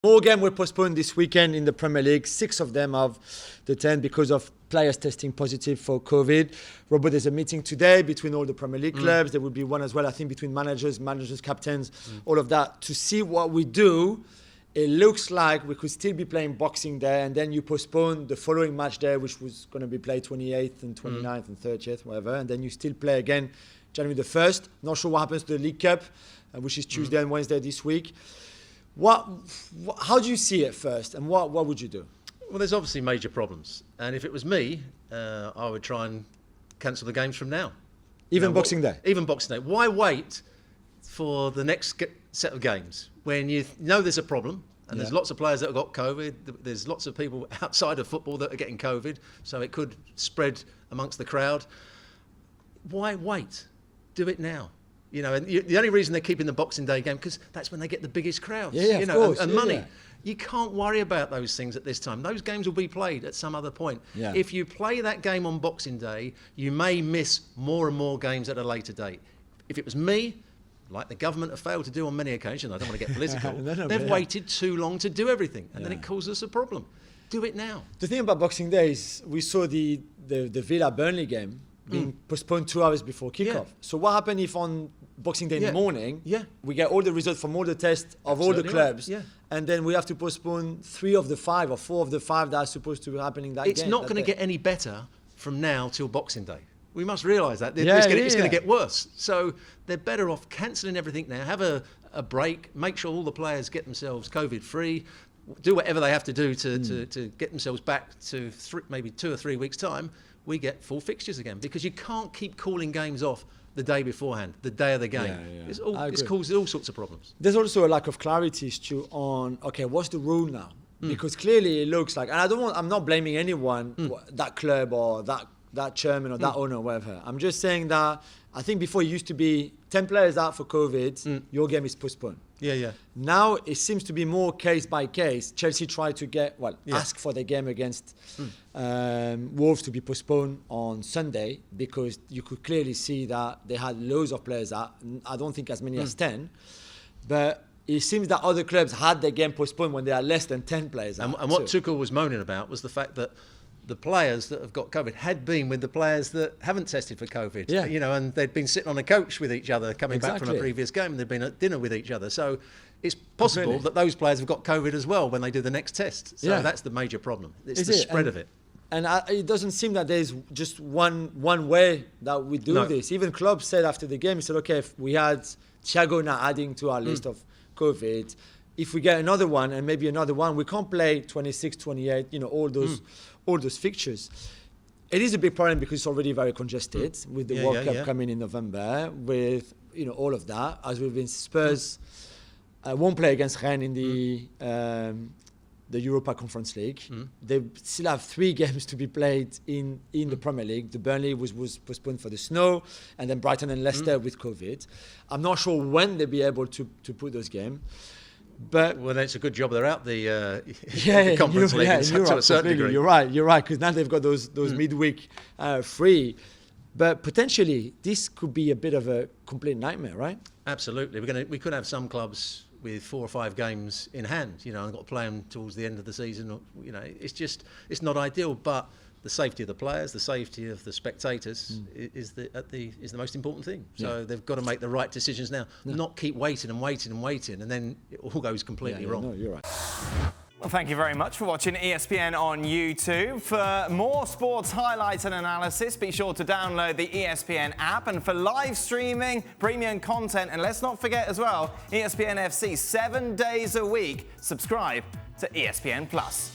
More games were postponed this weekend in the Premier League. 6 of them of the 10 because of players testing positive for COVID. Robert, there's a meeting today between all the Premier League clubs. There will be one as well, I think, between managers, captains, all of that, to see what we do. It looks like we could still be playing Boxing Day, and then you postpone the following match day, which was going to be played 28th and 29th and 30th, whatever, and then you still play again January the 1st. Not sure what happens to the League Cup, which is Tuesday and Wednesday this week. How do you see it first, and what would you do? Well, there's obviously major problems, and if it was me, I would try and cancel the games from now. Even Boxing Day? Even Boxing Day. Why wait for the next set of games when you know there's a problem, and there's lots of players that have got COVID, there's lots of people outside of football that are getting COVID, so it could spread amongst the crowd. Why wait? Do it now. You know, and the only reason they're keeping the Boxing Day game, because that's when they get the biggest crowds, of course, and money. Yeah. You can't worry about those things at this time. Those games will be played at some other point. Yeah. If you play that game on Boxing Day, you may miss more and more games at a later date. If it was me, like the government have failed to do on many occasions, I don't want to get political, they've waited too long to do everything, and then it causes us a problem. Do it now. The thing about Boxing Day is we saw the Villa-Burnley game being postponed 2 hours before kickoff. So what happened if on Boxing Day in the morning, we get all the results from all the tests of all the clubs, and then we have to postpone 3 of the 5 or 4 of the 5 that are supposed to be happening that It's game. not going to get any better from now till Boxing Day. We must realise that. It's going to get worse. So they're better off cancelling everything now, have a break, make sure all the players get themselves COVID-free, do whatever they have to do to get themselves back to maybe 2 or 3 weeks' time. We get full fixtures again, because you can't keep calling games off the day beforehand, the day of the game. It's caused all sorts of problems. There's also a lack of clarity, Stu, on what's the rule now? Because clearly it looks like, and I'm not blaming anyone, that club or that chairman or that owner or whatever. I'm just saying that I think before it used to be 10 players out for COVID, your game is postponed. Now it seems to be more case by case. Chelsea tried to ask for the game against Wolves to be postponed on Sunday, because you could clearly see that they had loads of players out. I don't think as many as 10, but it seems that other clubs had their game postponed when there are less than 10 players out. And what Tuchel was moaning about was the fact that the players that have got COVID had been with the players that haven't tested for COVID. And they'd been sitting on a coach with each other coming back from a previous game, and they'd been at dinner with each other. So it's possible that those players have got COVID as well when they do the next test. So that's the major problem. It's the spread of it. And it doesn't seem that there's just one way that we do this. Even Klopp said after the game, he said, okay, if we had Thiago now adding to our list of COVID, if we get another one and maybe another one, we can't play 26, 28, all those fixtures. It is a big problem because it's already very congested with the World Cup coming in November, with all of that. As we've been, Spurs won't play against Rennes in the Europa Conference League. They still have 3 games to be played in the Premier League. The Burnley was postponed for the snow, and then Brighton and Leicester with COVID. I'm not sure when they'll be able to put those games. But it's a good job they're out the Conference League to a certain degree. You're right, because now they've got those midweek free. But potentially, this could be a bit of a complete nightmare, right? Absolutely. We could have some clubs with 4 or 5 games in hand, and got to play them towards the end of the season. It's not ideal, but the safety of the players, the safety of the spectators is the most important thing. So they've got to make the right decisions now, not keep waiting, and then it all goes completely wrong. No, you're right. Well, thank you very much for watching ESPN on YouTube. For more sports highlights and analysis, be sure to download the ESPN app. And for live streaming, premium content, and let's not forget as well, ESPN FC 7 days a week. Subscribe to ESPN+.